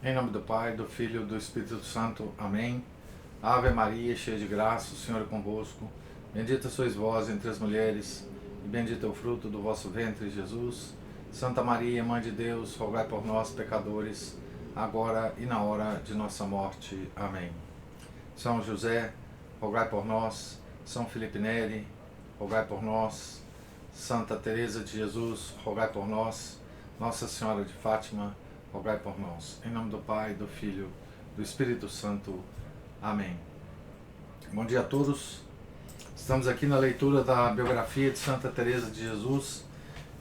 Em nome do Pai, do Filho e do Espírito Santo. Amém. Ave Maria, cheia de graça, o Senhor é convosco. Bendita sois vós entre as mulheres, e bendito é o fruto do vosso ventre, Jesus. Santa Maria, Mãe de Deus, rogai por nós, pecadores, agora e na hora de nossa morte. Amém. São José, rogai por nós. São Felipe Neri, rogai por nós. Santa Teresa de Jesus, rogai por nós. Nossa Senhora de Fátima, rogai por nós. Em nome do Pai, do Filho, do Espírito Santo. Amém. Bom dia a todos. Estamos aqui na leitura da biografia de Santa Teresa de Jesus,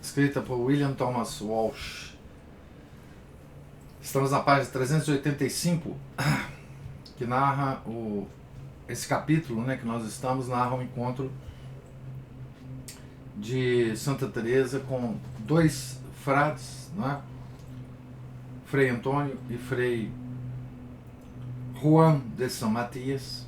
escrita por William Thomas Walsh. Estamos na página 385, que narra esse capítulo, que nós estamos, narra o encontro de Santa Teresa com dois frades, Frei Antônio e Frei Juan de São Matias,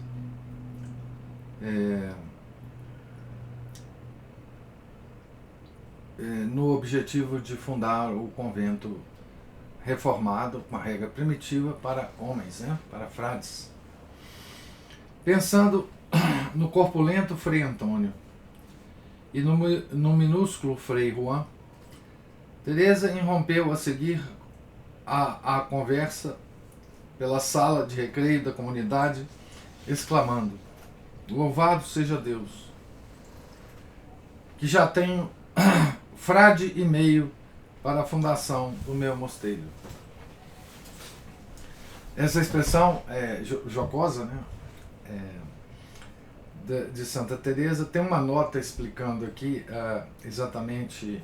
no objetivo de fundar o convento reformado, com a regra primitiva para homens, para frades. Pensando no corpulento Frei Antônio e no minúsculo Frei Juan, Teresa irrompeu a seguir a conversa pela sala de recreio da comunidade, exclamando: louvado seja Deus, que já tenho frade e meio para a fundação do meu mosteiro. Essa expressão jocosa, de Santa Teresa tem uma nota explicando aqui exatamente.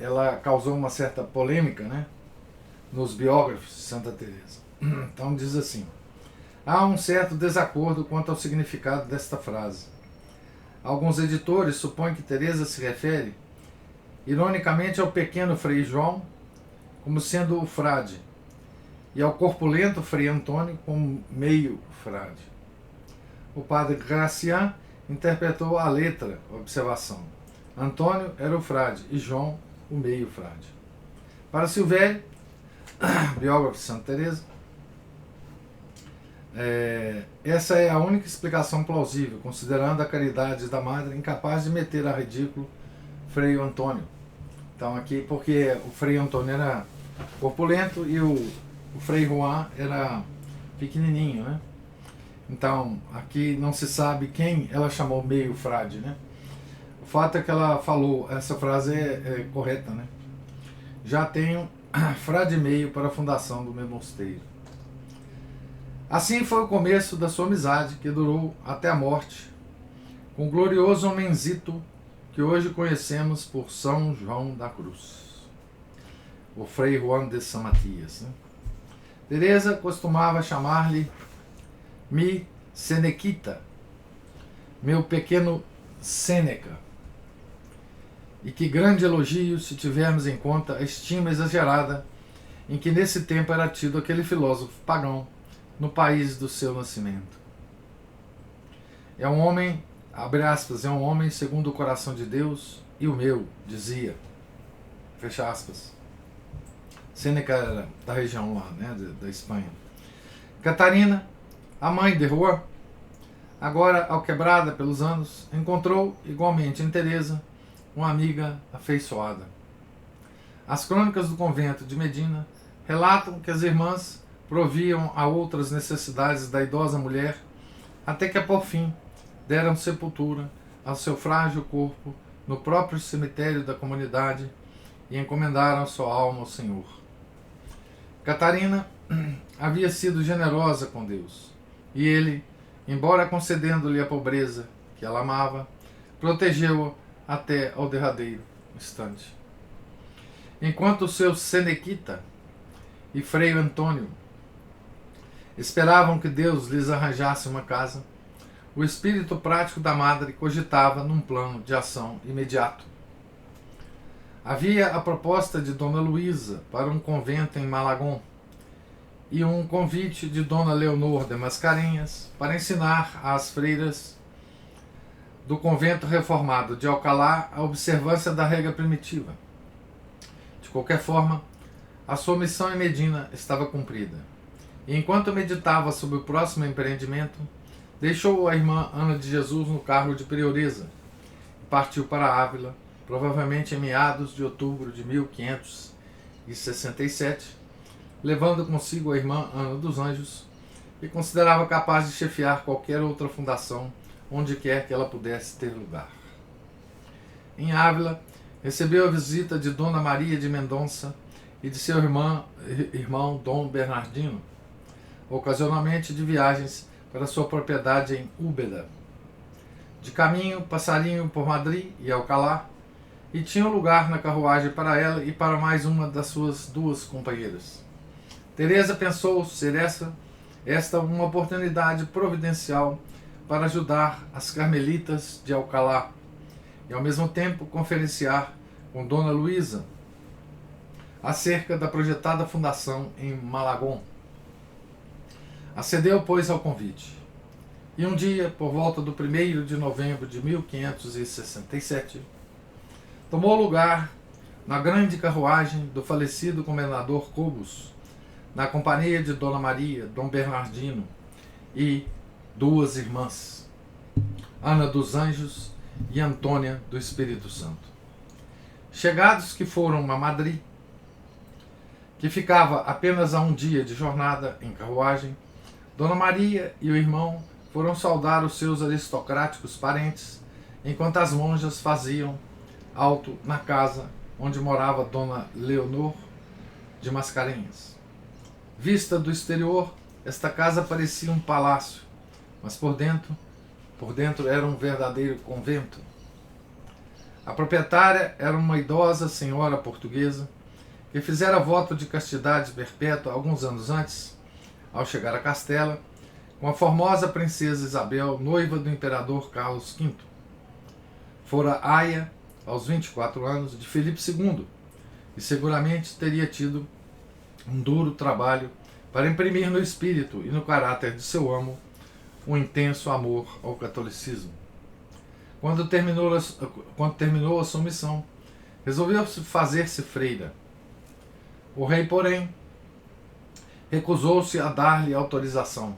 Ela causou uma certa polêmica, nos biógrafos de Santa Teresa. Então diz assim: há um certo desacordo quanto ao significado desta frase. Alguns editores supõem que Teresa se refere ironicamente ao pequeno Frei João como sendo o frade e ao corpulento Frei Antônio como meio frade. O padre Gracian interpretou a letra, observação. Antônio era o frade e João o meio frade. Para Silvério, biógrafo de Santa Teresa, essa é a única explicação plausível, considerando a caridade da madre incapaz de meter a ridículo Frei Antônio. Então aqui, porque o Frei Antônio era corpulento e o Frei Juan era pequenininho, Então aqui não se sabe quem ela chamou meio frade, O fato é que ela falou, essa frase é correta, Já tenho frade e meio para a fundação do meu mosteiro. Assim foi o começo da sua amizade, que durou até a morte, com o glorioso homenzito que hoje conhecemos por São João da Cruz, o Frei Juan de São Matias. Teresa costumava chamar-lhe Mi Senequita, meu pequeno Sêneca. E que grande elogio se tivermos em conta a estima exagerada em que nesse tempo era tido aquele filósofo pagão no país do seu nascimento. É um homem, abre aspas, é um homem segundo o coração de Deus e o meu, dizia, fecha aspas. Sêneca era da região lá, da Espanha. Catarina, a mãe de Juan, agora alquebrada pelos anos, encontrou igualmente em Teresa uma amiga afeiçoada. As crônicas do convento de Medina relatam que as irmãs proviam a outras necessidades da idosa mulher, até que por fim deram sepultura ao seu frágil corpo no próprio cemitério da comunidade e encomendaram sua alma ao Senhor. Catarina havia sido generosa com Deus, e ele, embora concedendo-lhe a pobreza que ela amava, protegeu-a até ao derradeiro instante. Enquanto o seu Senequita e Frei Antônio esperavam que Deus lhes arranjasse uma casa, o espírito prático da madre cogitava num plano de ação imediato. Havia a proposta de Dona Luísa para um convento em Malagon e um convite de Dona Leonor de Mascarenhas para ensinar às freiras do convento reformado de Alcalá a observância da regra primitiva. De qualquer forma, A sua missão em Medina estava cumprida. E enquanto meditava sobre o próximo empreendimento, deixou a irmã Ana de Jesus no cargo de prioresa e partiu para Ávila, provavelmente em meados de outubro de 1567, levando consigo a irmã Ana dos Anjos, e considerava capaz de chefiar qualquer outra fundação, onde quer que ela pudesse ter lugar. Em Ávila, recebeu a visita de Dona Maria de Mendonça e de seu irmão Dom Bernardino, ocasionalmente de viagens para sua propriedade em Úbeda. De caminho, passariam por Madrid e Alcalá, e tinham lugar na carruagem para ela e para mais uma das suas duas companheiras. Teresa pensou ser esta uma oportunidade providencial para ajudar as carmelitas de Alcalá e ao mesmo tempo conferenciar com Dona Luísa acerca da projetada fundação em Malagón. Acedeu, pois, ao convite. E um dia, por volta do 1º de novembro de 1567, tomou lugar na grande carruagem do falecido comendador Cobos, na companhia de Dona Maria, Dom Bernardino e duas irmãs, Ana dos Anjos e Antônia do Espírito Santo. Chegados que foram a Madrid, que ficava apenas a um dia de jornada em carruagem, Dona Maria e o irmão foram saudar os seus aristocráticos parentes, enquanto as monjas faziam alto na casa onde morava Dona Leonor de Mascarenhas. Vista do exterior, esta casa parecia um palácio, mas por dentro era um verdadeiro convento. A proprietária era uma idosa senhora portuguesa que fizera voto de castidade perpétua alguns anos antes, ao chegar a Castela, com a formosa princesa Isabel, noiva do imperador Carlos V. Fora aia, aos 24 anos, de Filipe II, e seguramente teria tido um duro trabalho para imprimir no espírito e no caráter de seu amo um intenso amor ao catolicismo. Quando terminou a sua missão, resolveu fazer-se freira. O rei, porém, recusou-se a dar-lhe autorização,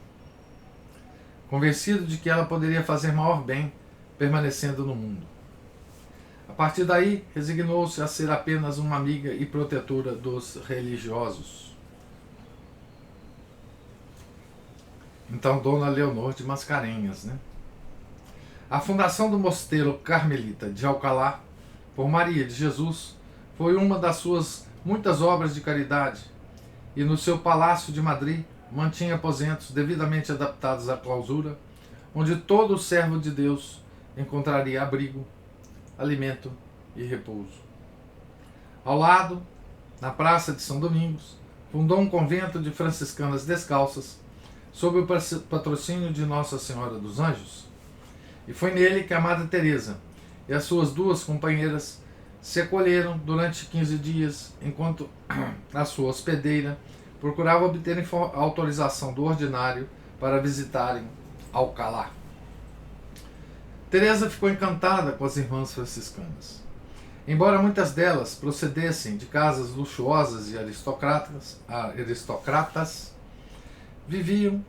convencido de que ela poderia fazer maior bem permanecendo no mundo. A partir daí, resignou-se a ser apenas uma amiga e protetora dos religiosos. Então, Dona Leonor de Mascarenhas, né? A fundação do mosteiro carmelita de Alcalá, por Maria de Jesus, foi uma das suas muitas obras de caridade, e no seu palácio de Madrid mantinha aposentos devidamente adaptados à clausura, onde todo servo de Deus encontraria abrigo, alimento e repouso. Ao lado, na Praça de São Domingos, fundou um convento de franciscanas descalças, sob o patrocínio de Nossa Senhora dos Anjos, e foi nele que a Madre Teresa e as suas duas companheiras se acolheram durante 15 dias, enquanto a sua hospedeira procurava obter autorização do ordinário para visitarem Alcalá. Teresa ficou encantada com as irmãs franciscanas. Embora muitas delas procedessem de casas luxuosas e aristocratas, viviam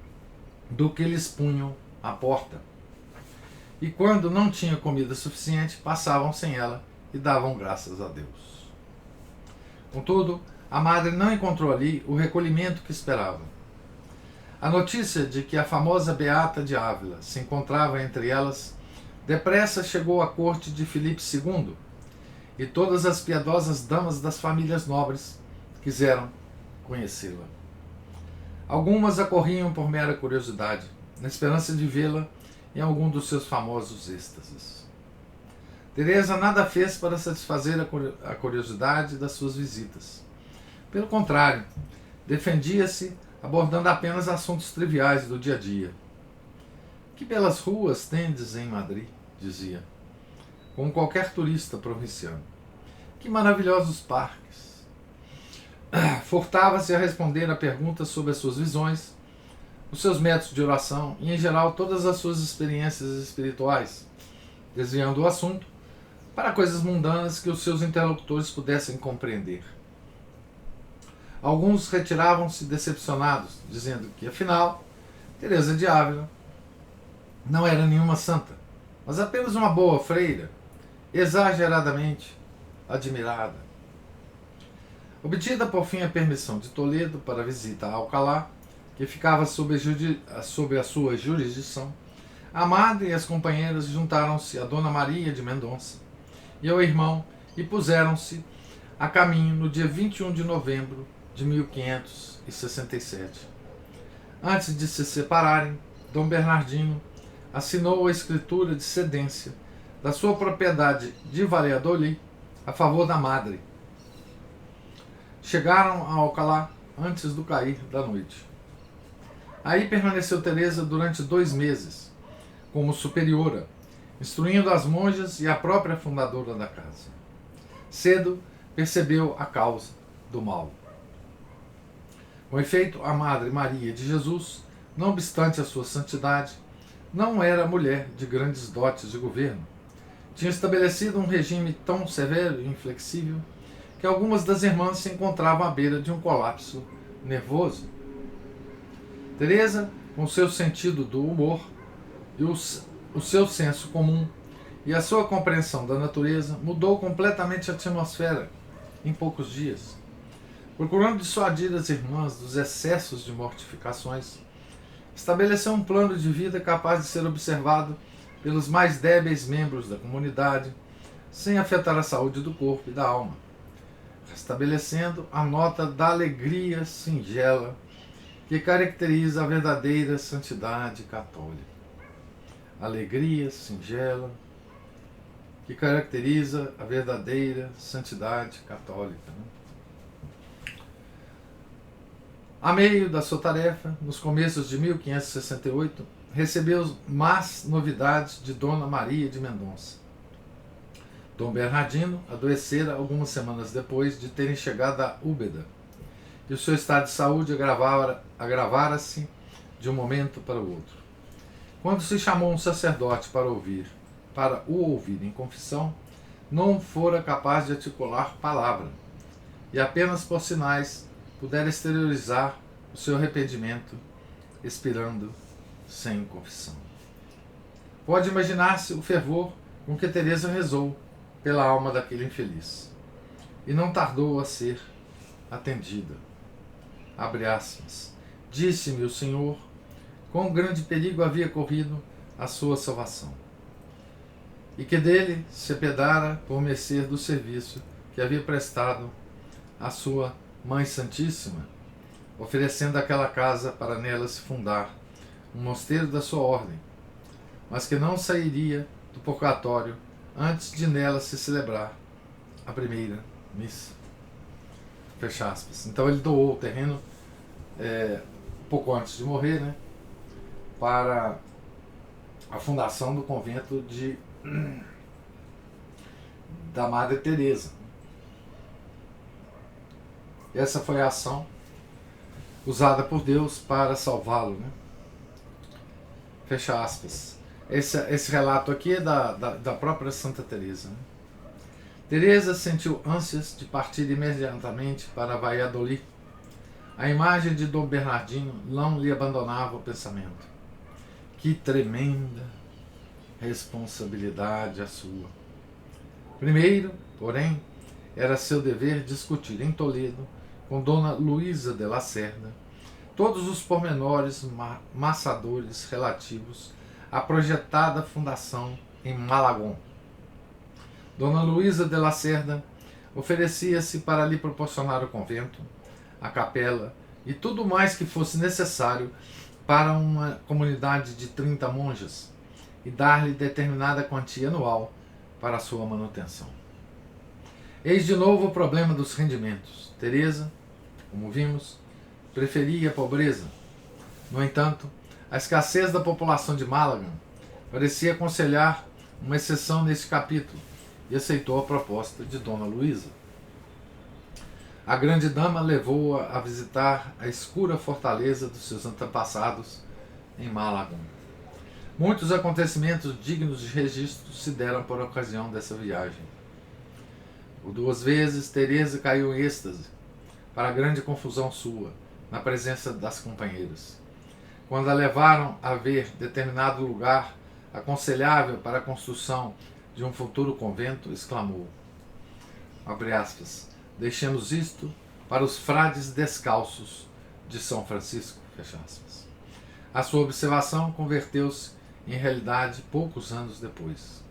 do que lhes punham à porta. E quando não tinha comida suficiente, passavam sem ela e davam graças a Deus. Contudo, a madre não encontrou ali o recolhimento que esperava. A notícia de que a famosa Beata de Ávila se encontrava entre elas depressa chegou à corte de Filipe II, e todas as piedosas damas das famílias nobres quiseram conhecê-la. Algumas acorriam por mera curiosidade, na esperança de vê-la em algum dos seus famosos êxtases. Teresa nada fez para satisfazer a curiosidade das suas visitas. Pelo contrário, defendia-se abordando apenas assuntos triviais do dia a dia. Que belas ruas tendes em Madrid, dizia, como qualquer turista provinciano. Que maravilhosos parques. Furtava-se a responder a perguntas sobre as suas visões, os seus métodos de oração e, em geral, todas as suas experiências espirituais, desviando o assunto para coisas mundanas que os seus interlocutores pudessem compreender. Alguns retiravam-se decepcionados, dizendo que, afinal, Teresa de Ávila não era nenhuma santa, mas apenas uma boa freira, exageradamente admirada. Obtida por fim a permissão de Toledo para a visita a Alcalá, que ficava sob a sua jurisdição, a madre e as companheiras juntaram-se a Dona Maria de Mendonça e ao irmão e puseram-se a caminho no dia 21 de novembro de 1567. Antes de se separarem, Dom Bernardino assinou a escritura de cedência da sua propriedade de Valladolid a favor da madre. Chegaram a Alcalá antes do cair da noite. Aí permaneceu Teresa durante 2 meses, como superiora, instruindo as monjas e a própria fundadora da casa. Cedo percebeu a causa do mal. Com efeito, a Madre Maria de Jesus, não obstante a sua santidade, não era mulher de grandes dotes de governo. Tinha estabelecido um regime tão severo e inflexível que algumas das irmãs se encontravam à beira de um colapso nervoso. Teresa, com seu sentido do humor e o seu senso comum e a sua compreensão da natureza, mudou completamente a atmosfera em poucos dias. Procurando dissuadir as irmãs dos excessos de mortificações, estabeleceu um plano de vida capaz de ser observado pelos mais débeis membros da comunidade, sem afetar a saúde do corpo e da alma, estabelecendo a nota da alegria singela que caracteriza a verdadeira santidade católica. Alegria singela que caracteriza a verdadeira santidade católica. A meio da sua tarefa, nos começos de 1568, recebeu más novidades de Dona Maria de Mendonça. Dom Bernardino adoecera algumas semanas depois de terem chegado a Úbeda, e o seu estado de saúde agravara-se de um momento para o outro. Quando se chamou um sacerdote para o ouvir em confissão, não fora capaz de articular palavra, e apenas por sinais pudera exteriorizar o seu arrependimento, expirando sem confissão. Pode imaginar-se o fervor com que Teresa rezou pela alma daquele infeliz, e não tardou a ser atendida. Abre aspas. Disse-me o Senhor quão grande perigo havia corrido a sua salvação, e que dele se apedara por mercê do serviço que havia prestado à sua Mãe Santíssima, oferecendo aquela casa para nela se fundar um mosteiro da sua ordem, mas que não sairia do purgatório antes de nela se celebrar a primeira missa. Fecha aspas. Então ele doou o terreno pouco antes de morrer, né, para a fundação do convento da Madre Teresa. Essa foi a ação usada por Deus para salvá-lo, né? Fecha aspas. Esse relato aqui é da própria Santa Teresa, né? Teresa sentiu ânsias de partir imediatamente para Valladolid. A imagem de Dom Bernardino não lhe abandonava o pensamento. Que tremenda responsabilidade a sua. Primeiro, porém, era seu dever discutir em Toledo com Dona Luísa de Lacerda todos os pormenores maçadores relativos à projetada fundação em Malagón. Dona Luísa de Lacerda oferecia-se para lhe proporcionar o convento, a capela e tudo mais que fosse necessário para uma comunidade de 30 monjas e dar-lhe determinada quantia anual para a sua manutenção. Eis de novo o problema dos rendimentos. Teresa, como vimos, preferia a pobreza. No entanto, a escassez da população de Málaga parecia aconselhar uma exceção neste capítulo e aceitou a proposta de Dona Luísa. A grande dama levou-a a visitar a escura fortaleza dos seus antepassados em Málaga. Muitos acontecimentos dignos de registro se deram por ocasião dessa viagem. Por 2 vezes, Teresa caiu em êxtase, para grande confusão sua, na presença das companheiras. Quando a levaram a ver determinado lugar aconselhável para a construção de um futuro convento, exclamou, abre aspas, deixemos isto para os frades descalços de São Francisco, fecha aspas. A sua observação converteu-se em realidade poucos anos depois.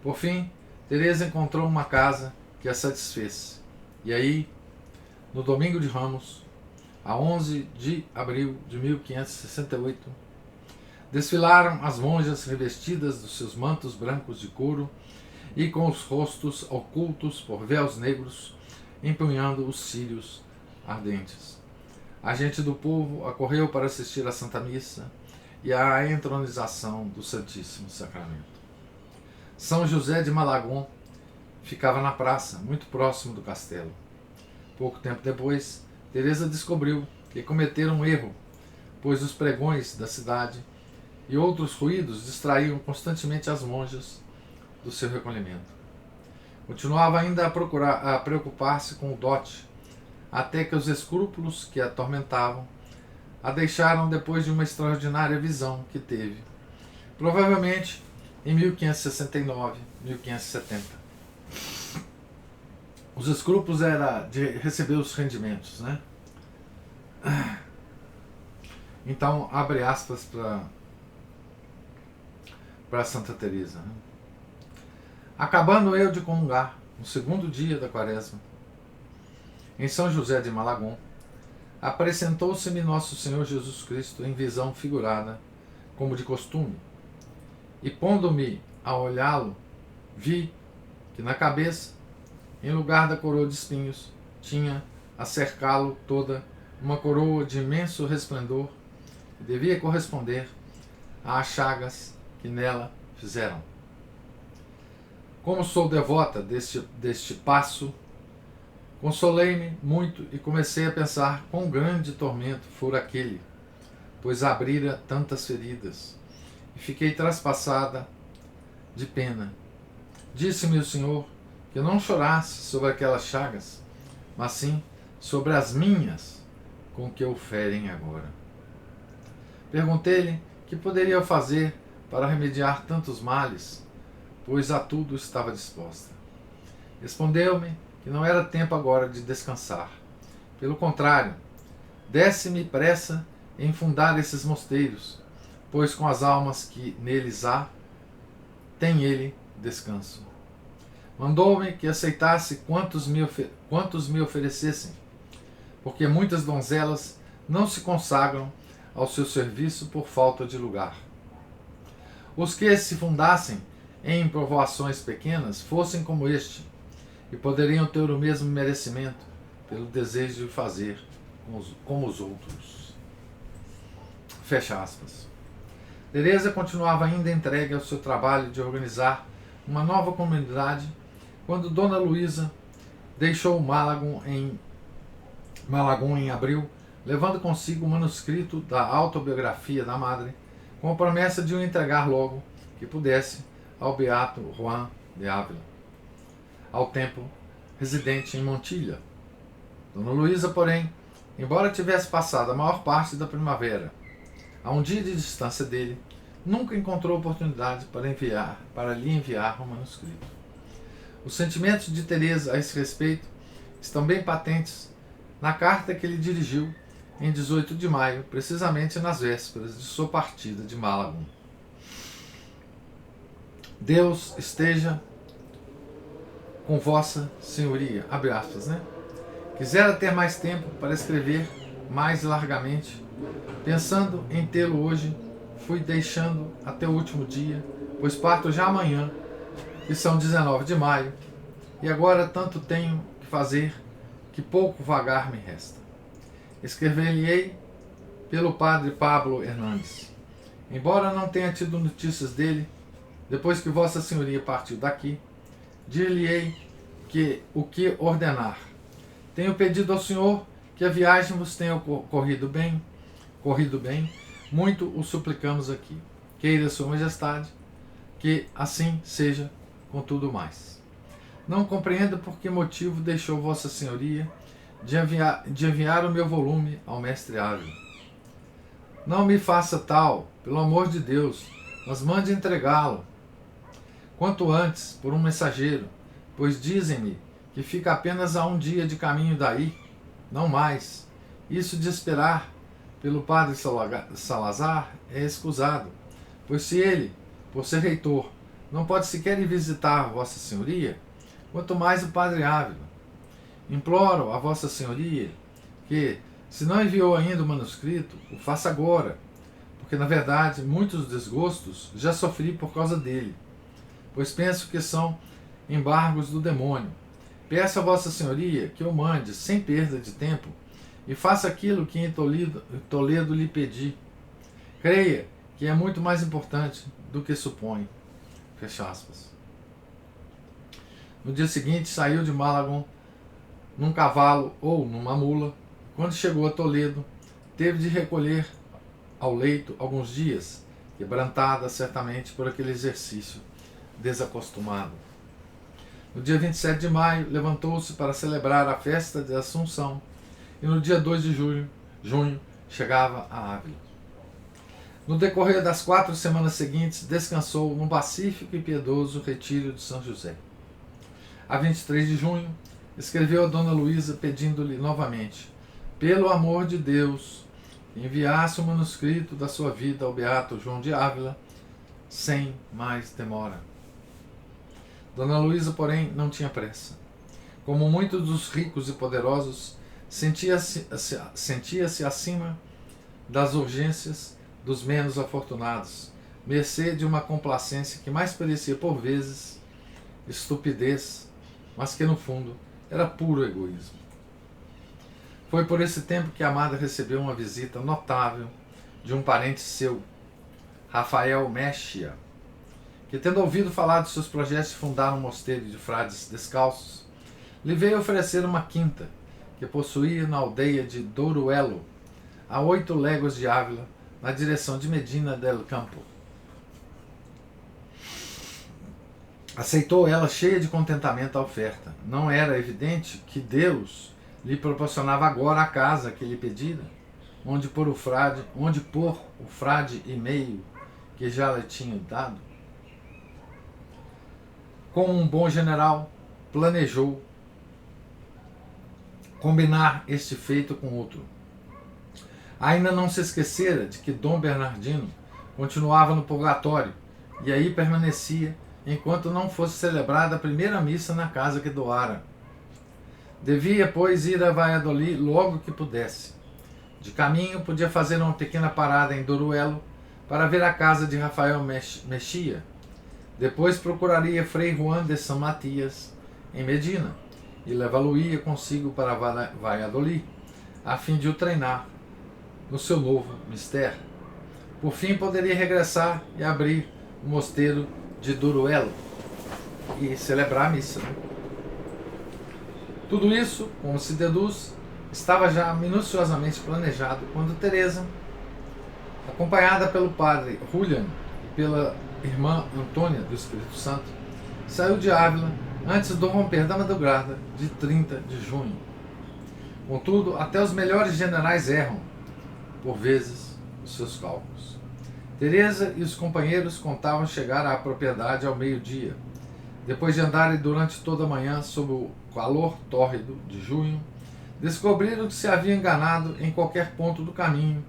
Por fim, Teresa encontrou uma casa que a satisfez. E aí, no domingo de Ramos, a 11 de abril de 1568, desfilaram as monjas revestidas dos seus mantos brancos de couro e com os rostos ocultos por véus negros, empunhando os cílios ardentes. A gente do povo acorreu para assistir à Santa Missa e à entronização do Santíssimo Sacramento. São José de Malagon ficava na praça, muito próximo do castelo. Pouco tempo depois, Teresa descobriu que cometera um erro, pois os pregões da cidade e outros ruídos distraíam constantemente as monjas do seu recolhimento. Continuava ainda a preocupar-se com o dote, até que os escrúpulos que a atormentavam a deixaram depois de uma extraordinária visão que teve, provavelmente em 1569, 1570. Os escrúpulos era de receber os rendimentos, né? Então, abre aspas para Santa Teresa. Né? Acabando eu de comungar, no segundo dia da quaresma, em São José de Malagon, apresentou-se-me Nosso Senhor Jesus Cristo em visão figurada, como de costume, e pondo-me a olhá-lo, vi que na cabeça, em lugar da coroa de espinhos, tinha a cercá-lo toda uma coroa de imenso resplendor, que devia corresponder às chagas que nela fizeram. Como sou devota deste passo, consolei-me muito e comecei a pensar quão grande tormento fora aquele, pois abrira tantas feridas, e fiquei traspassada de pena. Disse-me o Senhor que eu não chorasse sobre aquelas chagas, mas sim sobre as minhas, com que o ferem agora. Perguntei-lhe que poderia eu fazer para remediar tantos males, pois a tudo estava disposta. Respondeu-me que não era tempo agora de descansar. Pelo contrário, desse-me pressa em fundar esses mosteiros, pois com as almas que neles há, tem ele descanso. Mandou-me que aceitasse quantos me oferecessem, porque muitas donzelas não se consagram ao seu serviço por falta de lugar. Os que se fundassem em povoações pequenas fossem como este, e poderiam ter o mesmo merecimento pelo desejo de fazer como os outros. Fecha aspas. Teresa continuava ainda entregue ao seu trabalho de organizar uma nova comunidade quando Dona Luísa deixou Malagon em abril, levando consigo o manuscrito da autobiografia da madre, com a promessa de o entregar logo que pudesse ao beato Juan de Ávila, ao tempo residente em Montilha. Dona Luísa, porém, embora tivesse passado a maior parte da primavera a um dia de distância dele, nunca encontrou oportunidade para lhe enviar o manuscrito. Os sentimentos de Teresa a esse respeito estão bem patentes na carta que ele dirigiu em 18 de maio, precisamente nas vésperas de sua partida de Malagon. Deus esteja com vossa senhoria, abre aspas, né? Quisera ter mais tempo para escrever mais largamente. Pensando em tê-lo hoje, fui deixando até o último dia, pois parto já amanhã, que são 19 de maio, e agora tanto tenho que fazer que pouco vagar me resta. Escrever-lhe-ei pelo padre Pablo Hernandes. Embora não tenha tido notícias dele, depois que vossa senhoria partiu daqui, dir-lhe-ei que o que ordenar. Tenho pedido ao Senhor que a viagem vos tenha corrido bem, muito o suplicamos aqui. Queira Sua Majestade que assim seja com tudo mais. Não compreendo por que motivo deixou vossa senhoria de enviar o meu volume ao mestre Ávila. Não me faça tal, pelo amor de Deus, mas mande entregá-lo quanto antes por um mensageiro, pois dizem-me que fica apenas a um dia de caminho daí, não mais. Isso de esperar pelo padre Salazar é escusado, pois se ele, por ser reitor, não pode sequer ir visitar Vossa Senhoria, quanto mais o padre Ávila. Imploro a Vossa Senhoria que, se não enviou ainda o manuscrito, o faça agora, porque na verdade muitos desgostos já sofri por causa dele, pois penso que são embargos do demônio. Peço a Vossa Senhoria que o mande sem perda de tempo e faça aquilo que em Toledo lhe pedi. Creia que é muito mais importante do que supõe. Fecha aspas. No dia seguinte saiu de Málaga num cavalo ou numa mula. Quando chegou a Toledo, teve de recolher ao leito alguns dias, quebrantada certamente por aquele exercício desacostumado. No dia 27 de maio, levantou-se para celebrar a festa de Assunção e no dia 2 de junho chegava a Ávila. No decorrer das 4 semanas seguintes, descansou num pacífico e piedoso retiro de São José. A 23 de junho, escreveu a Dona Luísa pedindo-lhe novamente, pelo amor de Deus, enviasse o manuscrito da sua vida ao beato João de Ávila, sem mais demora. Dona Luísa, porém, não tinha pressa. Como muitos dos ricos e poderosos, sentia-se acima das urgências dos menos afortunados, mercê de uma complacência que mais parecia por vezes estupidez, mas que no fundo era puro egoísmo. Foi por esse tempo que a amada recebeu uma visita notável de um parente seu, Rafael Mexia, que, tendo ouvido falar de seus projetos de fundar um mosteiro de frades descalços, lhe veio oferecer uma quinta que possuía na aldeia de Douruelo, a 8 léguas de Ávila, na direção de Medina del Campo. Aceitou ela cheia de contentamento a oferta. Não era evidente que Deus lhe proporcionava agora a casa que lhe pedira, onde pôr o frade e meio que já lhe tinha dado? Como um bom general, planejou combinar este feito com outro. Ainda não se esquecera de que Dom Bernardino continuava no purgatório e aí permanecia enquanto não fosse celebrada a primeira missa na casa que doara. Devia, pois, ir a Valladolid logo que pudesse. De caminho, podia fazer uma pequena parada em Douruelo para ver a casa de Rafael Mexia. Depois procuraria Frei Juan de San Matias, em Medina, e levá-lo-ia consigo para Valladolid, a fim de o treinar no seu novo mistério. Por fim, poderia regressar e abrir o mosteiro de Douruelo e celebrar a missa. Tudo isso, como se deduz, estava já minuciosamente planejado quando Teresa, acompanhada pelo padre Julián e pela irmã Antônia do Espírito Santo, saiu de Ávila antes do romper da madrugada de 30 de junho. Contudo, até os melhores generais erram, por vezes, os seus cálculos. Teresa e os companheiros contavam chegar à propriedade ao meio-dia. Depois de andarem durante toda a manhã sob o calor tórrido de junho, descobriram que se haviam enganado em qualquer ponto do caminho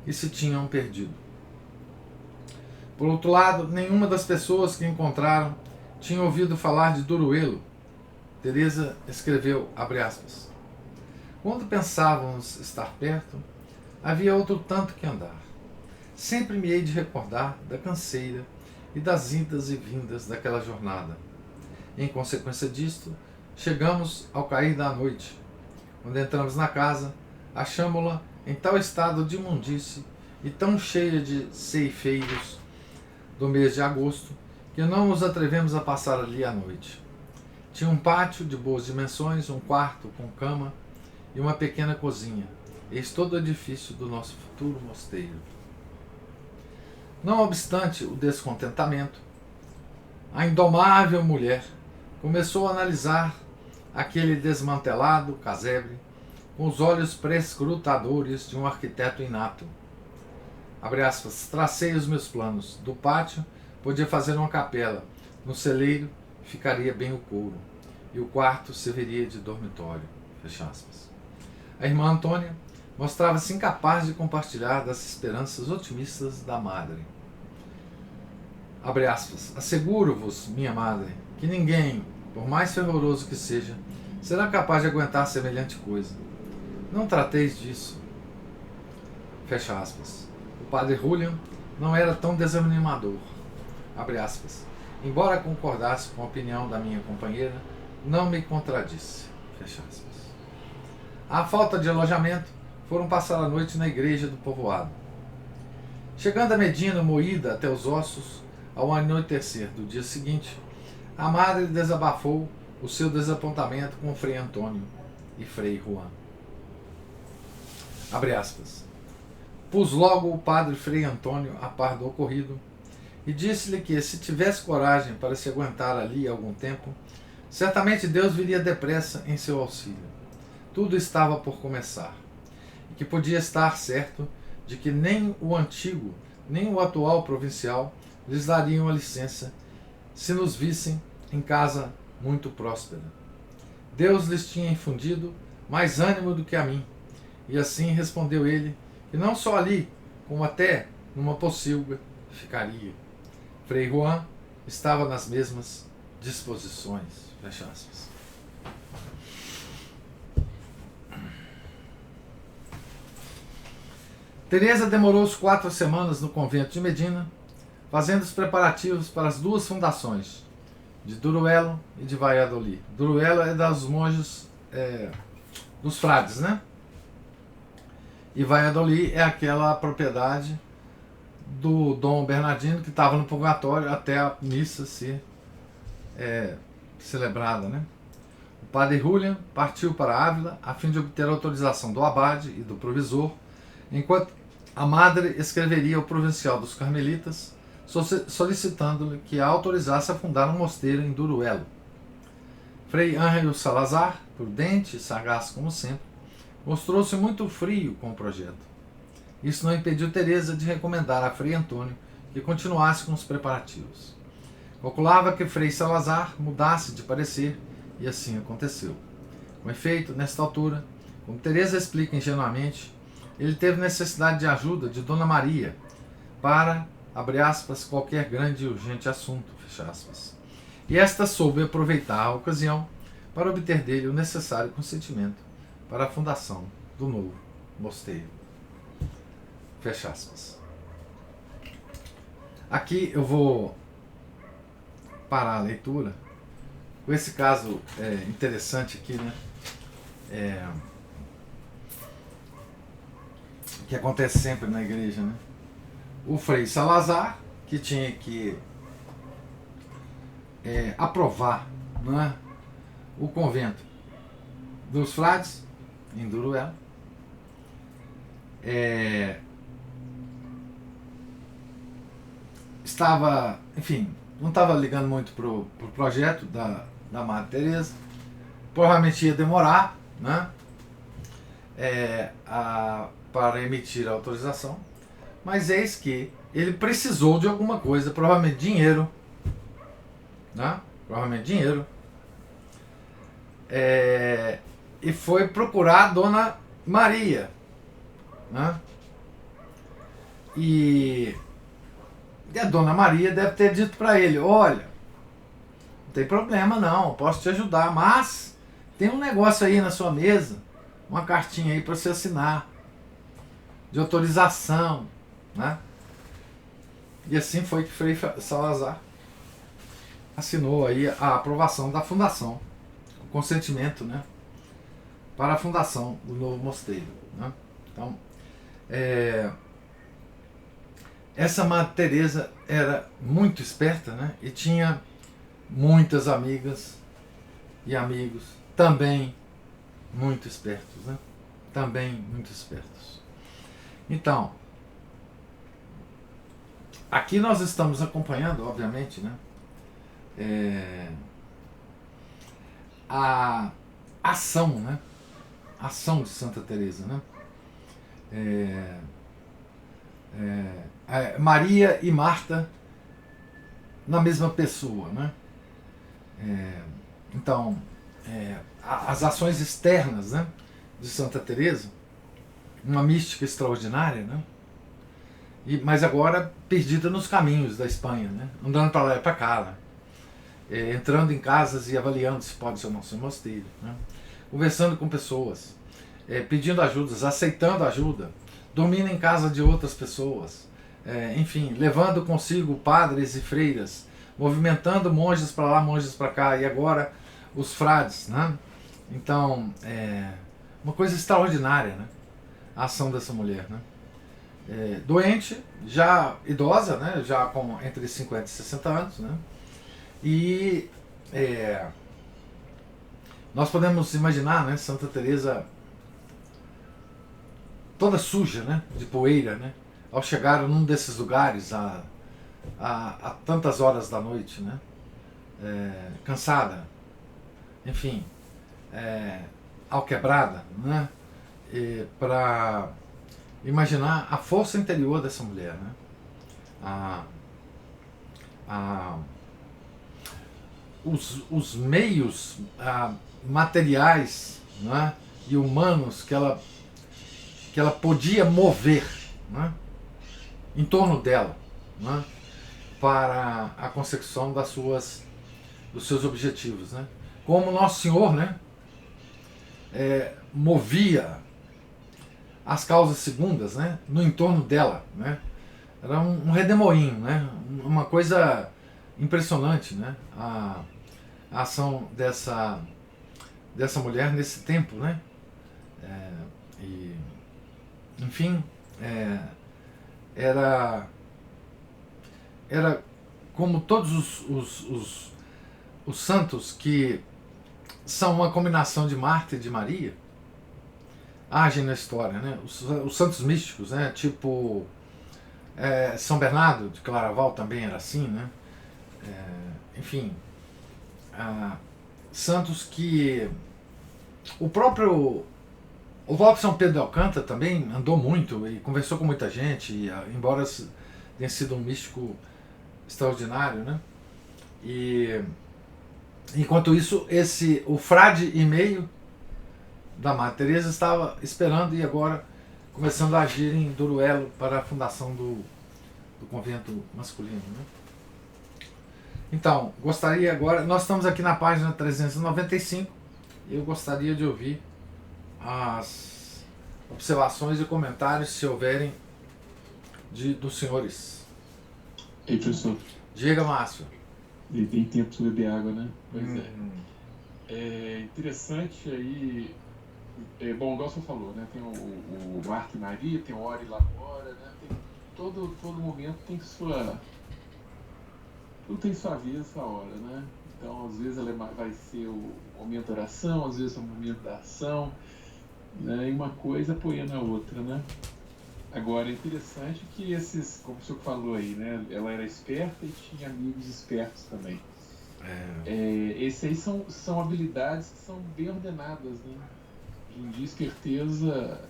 e se tinham perdido. Por outro lado, nenhuma das pessoas que encontraram tinha ouvido falar de Douruelo. Teresa escreveu, abre aspas, quando pensávamos estar perto, havia outro tanto que andar. Sempre me hei de recordar da canseira e das idas e vindas daquela jornada. Em consequência disto, chegamos ao cair da noite. Quando entramos na casa, achámo-la em tal estado de imundície e tão cheia de ceifeiros do mês de agosto, que não nos atrevemos a passar ali a noite. Tinha um pátio de boas dimensões, um quarto com cama e uma pequena cozinha. Eis todo o edifício do nosso futuro mosteiro. Não obstante o descontentamento, a indomável mulher começou a analisar aquele desmantelado casebre com os olhos prescrutadores de um arquiteto inato. Abre aspas, tracei os meus planos. Do pátio, podia fazer uma capela. No celeiro, ficaria bem o couro. E o quarto serviria de dormitório. Fecha aspas. A irmã Antônia mostrava-se incapaz de compartilhar das esperanças otimistas da madre. Abre aspas, asseguro-vos, minha madre, que ninguém, por mais fervoroso que seja, será capaz de aguentar semelhante coisa. Não trateis disso. Fecha aspas. O padre Julian não era tão desanimador. Abre aspas. Embora concordasse com a opinião da minha companheira, não me contradisse. Fecha aspas. À falta de alojamento, foram passar a noite na igreja do povoado. Chegando a Medina moída até os ossos, ao anoitecer do dia seguinte, a madre desabafou o seu desapontamento com o Frei Antônio e Frei Juan. Abre aspas. Pus logo o padre Frei Antônio a par do ocorrido e disse-lhe que, se tivesse coragem para se aguentar ali algum tempo, certamente Deus viria depressa em seu auxílio. Tudo estava por começar, e que podia estar certo de que nem o antigo, nem o atual provincial lhes dariam a licença se nos vissem em casa muito próspera. Deus lhes tinha infundido mais ânimo do que a mim, e assim respondeu ele que não só ali, como até numa pocilga, ficaria. Frei Juan estava nas mesmas disposições. Fecha aspas. Teresa demorou-se 4 semanas no convento de Medina, fazendo os preparativos para as 2 fundações, de Duruelo e de Valladolid. Duruelo é dos monges, dos frades, né? E Valladolid é aquela propriedade do Dom Bernardino que estava no purgatório até a missa ser celebrada, né? O padre Julian partiu para Ávila a fim de obter a autorização do abade e do provisor, enquanto a madre escreveria ao provincial dos carmelitas solicitando-lhe que a autorizasse a fundar um mosteiro em Duruelo. Frei Ângelo Salazar, prudente e sagaz como sempre, mostrou-se muito frio com o projeto. Isso não impediu Teresa de recomendar a Frei Antônio que continuasse com os preparativos. Calculava que Frei Salazar mudasse de parecer, e assim aconteceu. Com efeito, nesta altura, como Teresa explica ingenuamente, ele teve necessidade de ajuda de Dona Maria para, abre aspas, qualquer grande e urgente assunto, fecha aspas. E esta soube aproveitar a ocasião para obter dele o necessário consentimento para a fundação do novo mosteiro. Fecha aspas. Aqui eu vou parar a leitura com esse caso interessante aqui, né? Que acontece sempre na igreja, né? O Frei Salazar, que tinha que aprovar, não é, o convento dos frades em Duruelo, estava, enfim, não estava ligando muito pro projeto da Madre Teresa, provavelmente ia demorar, né, para emitir a autorização, mas eis que ele precisou de alguma coisa, provavelmente dinheiro, né, e foi procurar a Dona Maria, né? E a Dona Maria deve ter dito para ele: olha, não tem problema não, posso te ajudar, mas tem um negócio aí na sua mesa, uma cartinha aí para você assinar, de autorização, né? E assim foi que Frei Salazar assinou aí a aprovação da fundação, o consentimento, né, para a fundação do novo mosteiro, né? Então, essa Madre Teresa era muito esperta, né, e tinha muitas amigas e amigos também muito espertos, né? Também muito espertos. Então, aqui nós estamos acompanhando, obviamente, né, a ação, né, ação de Santa Teresa, né? Maria e Marta na mesma pessoa, né? Então, as ações externas, né, de Santa Teresa, uma mística extraordinária, né? Mas agora perdida nos caminhos da Espanha, né? Andando para lá e para cá, né? Entrando em casas e avaliando se pode ser o nosso mosteiro, né? Conversando com pessoas, pedindo ajudas, aceitando ajuda, dormindo em casa de outras pessoas, enfim, levando consigo padres e freiras, movimentando monges para lá, monges para cá, e agora os frades, né? Então, uma coisa extraordinária, né? A ação dessa mulher, né? Doente, já idosa, né? Já com entre 50 e 60 anos, né? E nós podemos imaginar, né, Santa Teresa toda suja, né, de poeira, né, ao chegar num desses lugares a tantas horas da noite, né, cansada, enfim, alquebrada, né, para imaginar a força interior dessa mulher, né, os meios materiais, né, e humanos que ela podia mover, né, em torno dela, né, para a consecução dos seus objetivos, né. Como Nosso Senhor, né, movia as causas segundas, né, no entorno dela, né. Era um redemoinho, né, uma coisa impressionante, né, a ação dessa mulher nesse tempo, né. Enfim, era como todos os santos que são uma combinação de Marta e de Maria agem na história, né? Os santos místicos, né? Tipo São Bernardo de Claraval também era assim, né? Enfim, santos que o próprio São Pedro de Alcântara também andou muito e conversou com muita gente, embora tenha sido um místico extraordinário, né? E enquanto isso, o frade e meio da Madre Teresa estava esperando e agora começando a agir em duelo para a fundação do convento masculino, né? Então, gostaria agora, nós estamos aqui na página 395, eu gostaria de ouvir as observações e comentários, se houverem, dos senhores. Ei, professor. Diga, Márcio. E tem tempo para beber água, né? Pois é interessante aí. Bom, igual você falou, né? Tem o Marta e Maria, tem o Ora e Labora, né? Tem, todo momento tem sua. Tudo tem sua vez, sua hora, né? Então, às vezes ela vai ser o momento da oração, às vezes é o momento da ação, né? E uma coisa apoiando a outra, né? Agora, é interessante que como o senhor falou aí, né? Ela era esperta e tinha amigos espertos também. Esses aí são habilidades que são bem ordenadas, né? Hoje em dia, esperteza...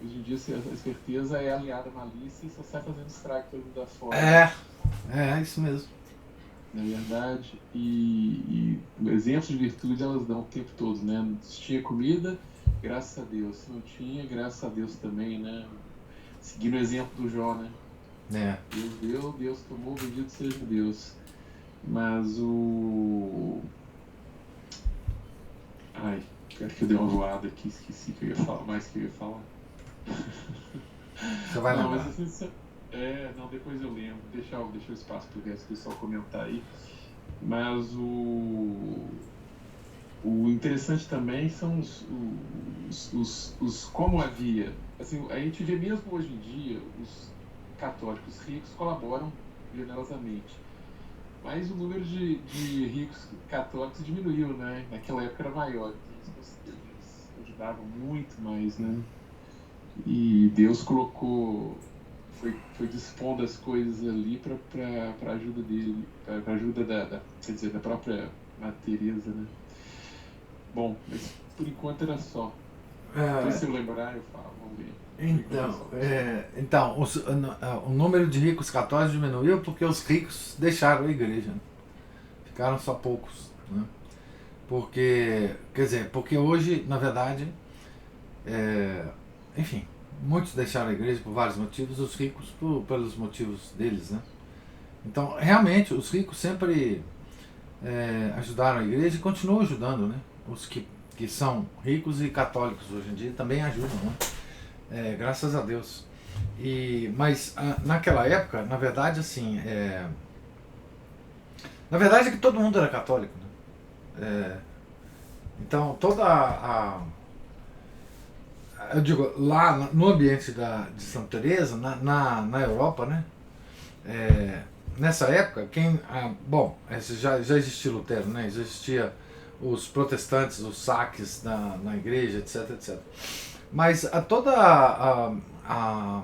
Hoje em dia, a esperteza é aliada à malícia e só sai fazendo estrago pelo mundo afora. É isso mesmo. Na verdade, e exemplos de virtude elas dão o tempo todo, né? Se tinha comida, graças a Deus. Se não tinha, graças a Deus também, né? Seguindo o exemplo do Jó, né? Deus deu, Deus tomou, bendito seja Deus. Mas Ai, acho que eu dei uma voada aqui, esqueci que eu ia falar, mais que eu ia falar. Você vai lembrar. Mas assim, não, depois eu lembro. Deixa o espaço para o resto do pessoal comentar aí. Mas o interessante também são os como havia. Assim, a gente vê mesmo hoje em dia, os católicos ricos colaboram generosamente. Mas o número de ricos católicos diminuiu, né? Naquela época era maior. Eles ajudavam muito mais, né? E Deus foi dispondo as coisas ali para ajuda dele, para ajuda da própria Madre Teresa, né? Bom, mas por enquanto era só. É, Se eu lembrar, eu falo, vamos ver. então o número de ricos católicos diminuiu porque os ricos deixaram a igreja, né? Ficaram só poucos, né? Porque, quer dizer, porque hoje, na verdade, enfim, muitos deixaram a igreja por vários motivos, os ricos pelos motivos deles, né? Então, realmente, os ricos sempre ajudaram a igreja e continuam ajudando, né? Os que são ricos e católicos hoje em dia também ajudam, né? Graças a Deus. Mas naquela época, na verdade, assim, na verdade é que todo mundo era católico, né? Então, eu digo, lá no ambiente de Santa Teresa, na Europa, né? Nessa época, bom, já existia Lutero, né? Já existia os protestantes, os saques na igreja, etc, etc. Mas toda a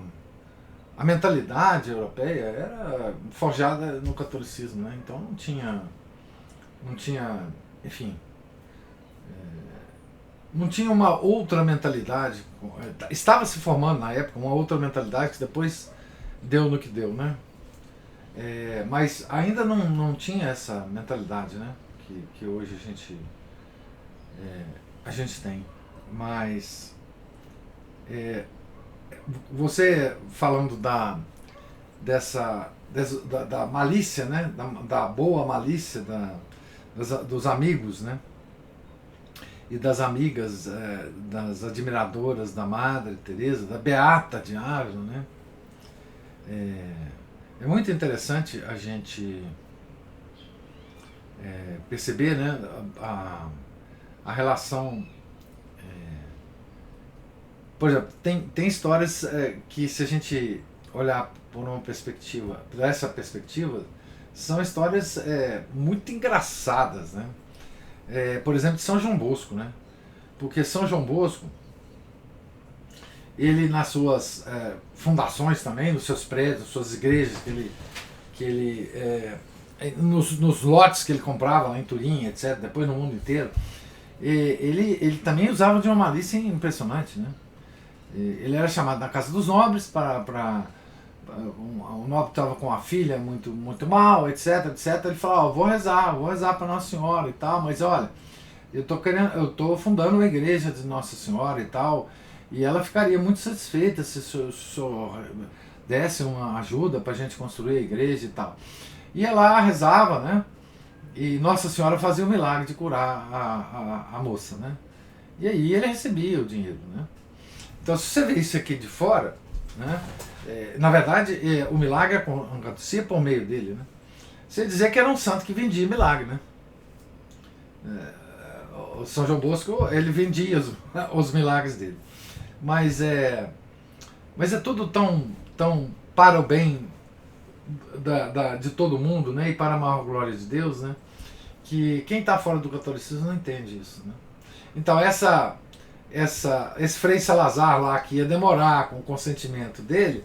mentalidade europeia era forjada no catolicismo, né? Então não tinha, enfim, não tinha uma outra mentalidade. Estava se formando na época uma outra mentalidade que depois deu no que deu, né? Mas ainda não tinha essa mentalidade, né? Que hoje a gente tem. Mas você falando da malícia, né? Da boa malícia dos amigos, né? E das amigas, das admiradoras da Madre Teresa, da Beata de Ávila, né? É muito interessante a gente perceber, né, a relação. Por exemplo, tem histórias que, se a gente olhar por uma perspectiva, por essa perspectiva, são histórias muito engraçadas, né? Por exemplo, de São João Bosco, né? Porque São João Bosco, ele nas suas fundações também, nos seus prédios, nas suas igrejas, nos lotes que ele comprava lá em Turim, etc., depois no mundo inteiro, ele também usava de uma malícia impressionante, né? Ele era chamado na casa dos nobres o nobre estava com a filha muito, muito mal, etc, etc. Ele falou: vou rezar para Nossa Senhora e tal, mas olha, eu estou fundando uma igreja de Nossa Senhora e tal, e ela ficaria muito satisfeita se o senhor desse uma ajuda para a gente construir a igreja e tal. Ia lá, rezava, né? E Nossa Senhora fazia o milagre de curar a moça, né? E aí ele recebia o dinheiro, né? Então, se você vê isso aqui de fora, né? Na verdade, o milagre acontecia por meio dele, né? Você dizia que era um santo que vendia milagre, né? O São João Bosco, ele vendia os milagres dele. Mas é tudo tão para o bem de todo mundo, né? E para a maior glória de Deus, né? Que quem está fora do catolicismo não entende isso, né? Então esse Frei Salazar lá, que ia demorar com o consentimento dele,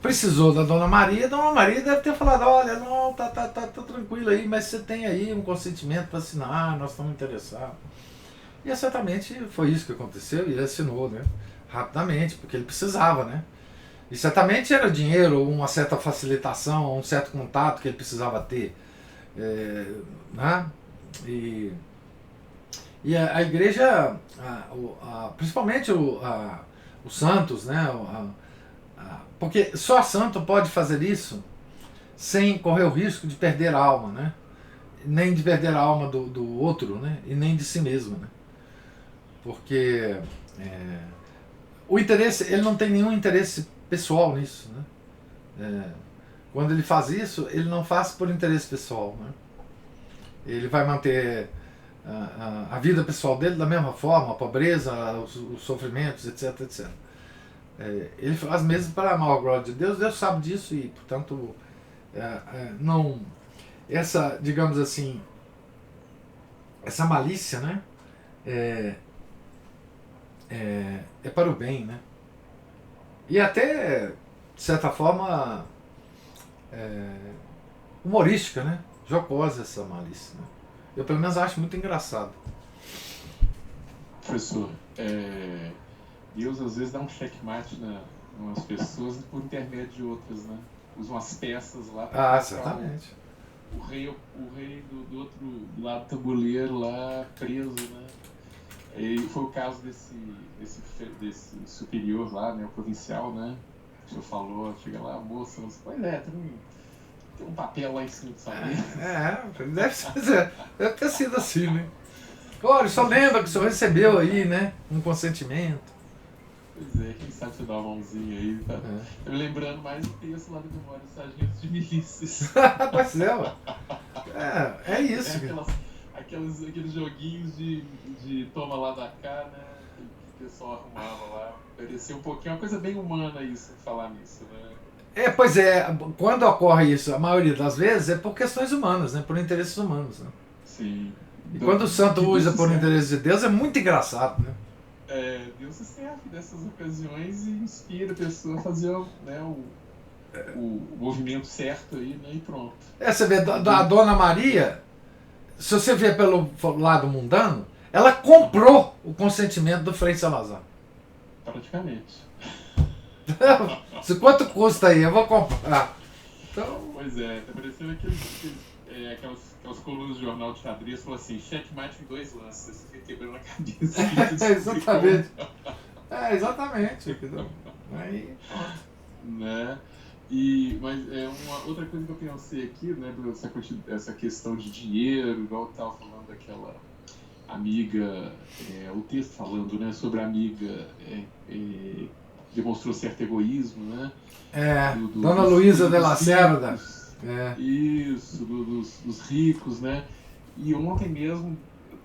precisou da Dona Maria. Dona Maria deve ter falado: olha, não, tá tranquilo aí, mas você tem aí um consentimento para assinar, nós estamos interessados. E certamente foi isso que aconteceu, e ele assinou, né? Rapidamente, porque ele precisava, né? E certamente era dinheiro, uma certa facilitação, um certo contato que ele precisava ter, né? E a igreja, principalmente os santos, né? Porque só santo pode fazer isso sem correr o risco de perder a alma, né? Nem de perder a alma do outro, né? E nem de si mesmo, né? Porque o interesse, ele não tem nenhum interesse pessoal nisso, né? Quando ele faz isso, ele não faz por interesse pessoal, né? Ele vai manter a vida pessoal dele da mesma forma, a pobreza, os sofrimentos, etc, etc. Ele faz mesmo para a maior glória de Deus. Deus sabe disso e, portanto, não, digamos assim, essa malícia, né, é para o bem, né? E até, de certa forma, humorística, né? Jocosa essa malícia, né? Eu pelo menos acho muito engraçado. Professor, Deus às vezes dá um checkmate nas pessoas por intermédio de outras, né? Usam as peças lá para exatamente. O rei do outro lado do tabuleiro lá preso, né? E foi o caso desse superior lá, né? O provincial, né? O senhor falou, chega lá, moça, pois tem um papel lá em cima do salão. Deve ter sido assim, né? Olha, só lembra que o senhor recebeu aí, né? Um consentimento. Pois é, quem sabe você dá uma mãozinha aí, tá? Eu lembrando mais o texto lá do Memória dos Sargentos de Milícias. Pois é isso. Aqueles joguinhos de toma lá da cá, né? Que o pessoal arrumava lá. Parecia um pouquinho, uma coisa bem humana isso, falar nisso, né? Pois é, quando ocorre isso, a maioria das vezes é por questões humanas, né? Por interesses humanos, né? Sim. E quando o santo usa por interesse de Deus, é muito engraçado, né? Deus se serve dessas ocasiões e inspira a pessoa a fazer, né, o movimento certo aí, né? E pronto. Você vê, a Dona Maria, se você vê pelo lado mundano, ela comprou o consentimento do Frei Salazar. Praticamente. Quanto custa aí? Eu vou comprar. Então... Pois é, tá parecendo aquelas colunas do jornal de xadrez, falou assim, checkmate em 2 lances, você fica quebrando a cabeça. Exatamente. Exatamente. Aí, né? Mas uma outra coisa que eu pensei aqui, né, essa questão de dinheiro, igual eu estava falando daquela amiga, o texto falando, né, sobre a amiga demonstrou certo egoísmo, né? Dona Luísa de Lacerda. Isso, dos ricos, né? E ontem mesmo,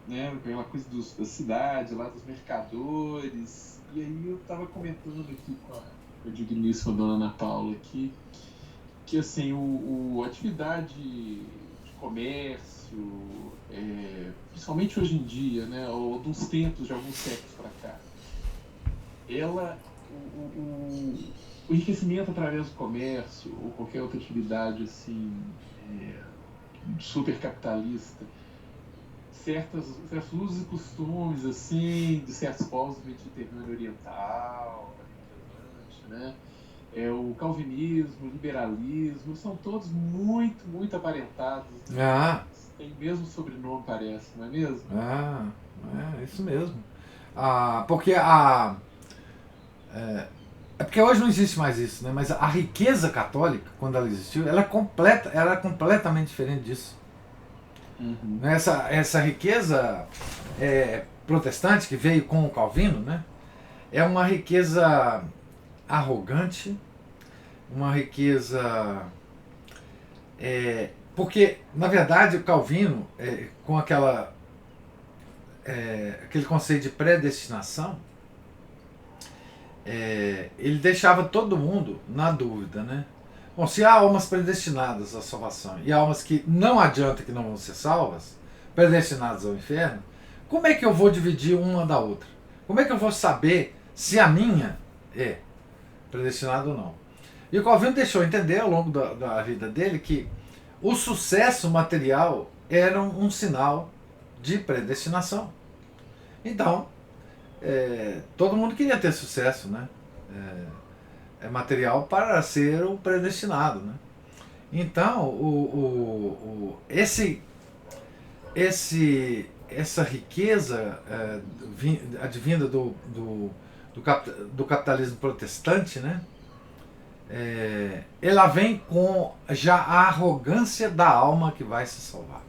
né, aquela coisa da cidade, lá dos mercadores, e aí eu estava comentando aqui com a digníssima Dona Ana Paula aqui, que assim, a atividade de comércio, principalmente hoje em dia, né, ou dos tempos de alguns séculos para cá, o enriquecimento através do comércio ou qualquer outra atividade assim, super capitalista, certos usos e costumes assim, de certos povos do Mediterrâneo Oriental, né? O calvinismo, o liberalismo, são todos muito, muito aparentados. Né? Tem mesmo sobrenome, parece, não é mesmo? É isso mesmo. Porque porque hoje não existe mais isso, né? Mas a riqueza católica, quando ela existiu, ela era completamente diferente disso. Uhum. Essa riqueza protestante que veio com o Calvino, né? É uma riqueza arrogante, uma riqueza... porque, na verdade, o Calvino, com aquele conceito de predestinação, ele deixava todo mundo na dúvida, né? Bom, se há almas predestinadas à salvação e almas que não adianta que não vão ser salvas, predestinadas ao inferno, como é que eu vou dividir uma da outra? Como é que eu vou saber se a minha é predestinada ou não? E o Calvino deixou entender ao longo da vida dele que o sucesso material era um sinal de predestinação. Então, todo mundo queria ter sucesso, né? Material para ser o predestinado, né? Então, essa riqueza advinda do capitalismo protestante, né? Ela vem com já a arrogância da alma que vai se salvar.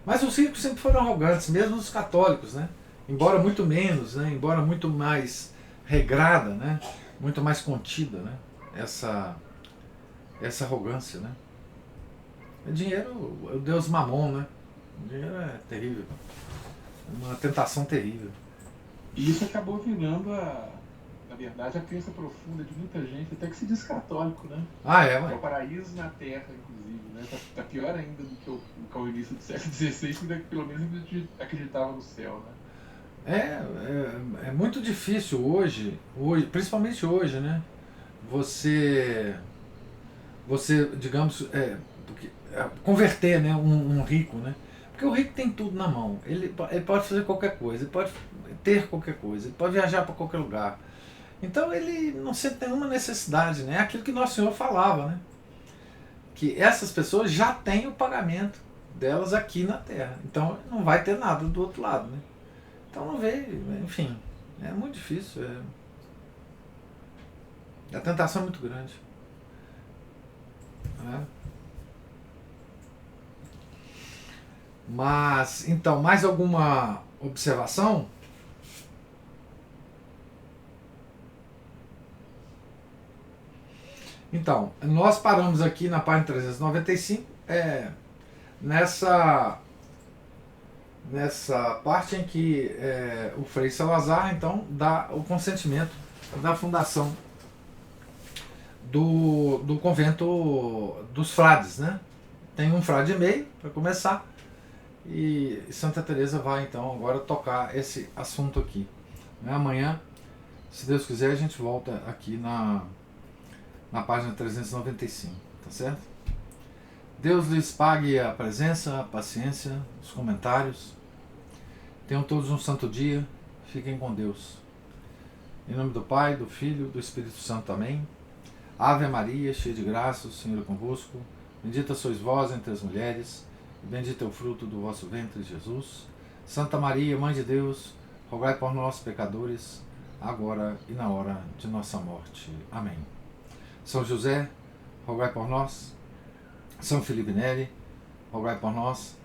Mas os ricos sempre foram arrogantes, mesmo os católicos, né? Embora muito menos, né? Embora muito mais regrada, né? Muito mais contida, né? Essa arrogância, né? O dinheiro, o Deus Mamon, né? O dinheiro é terrível, uma tentação terrível. E isso acabou virando na verdade, a crença profunda de muita gente, até que se diz católico, né? É o paraíso na Terra, inclusive, né? Tá pior ainda do que o calvinista do século XVI, que pelo menos acreditava no céu, né? É muito difícil hoje, principalmente hoje, né? Você digamos, converter, né, um rico, né? Porque o rico tem tudo na mão. Ele pode fazer qualquer coisa, ele pode ter qualquer coisa, ele pode viajar para qualquer lugar. Então ele não sente nenhuma necessidade, né? É aquilo que Nosso Senhor falava, né? Que essas pessoas já têm o pagamento delas aqui na Terra. Então não vai ter nada do outro lado, né? Então não vê, enfim, é muito difícil. A tentação é muito grande. Né? Mas, então, mais alguma observação? Então, nós paramos aqui na página 395, nessa parte em que o Frei Salazar, então, dá o consentimento da fundação do convento dos frades, né? Tem um frade e meio, para começar, e Santa Teresa vai, então, agora tocar esse assunto aqui. Amanhã, se Deus quiser, a gente volta aqui na página 395, tá certo? Deus lhes pague a presença, a paciência, os comentários. Tenham todos um santo dia. Fiquem com Deus. Em nome do Pai, do Filho, do Espírito Santo. Amém. Ave Maria, cheia de graça, o Senhor é convosco. Bendita sois vós entre as mulheres, e bendito é o fruto do vosso ventre, Jesus. Santa Maria, Mãe de Deus, rogai por nós, pecadores, agora e na hora de nossa morte. Amém. São José, rogai por nós. São Felipe Neri, rogai por nós.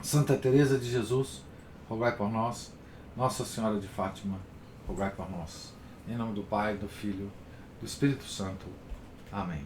Santa Teresa de Jesus, rogai por nós. Nossa Senhora de Fátima, rogai por nós. Em nome do Pai, do Filho, do Espírito Santo. Amém.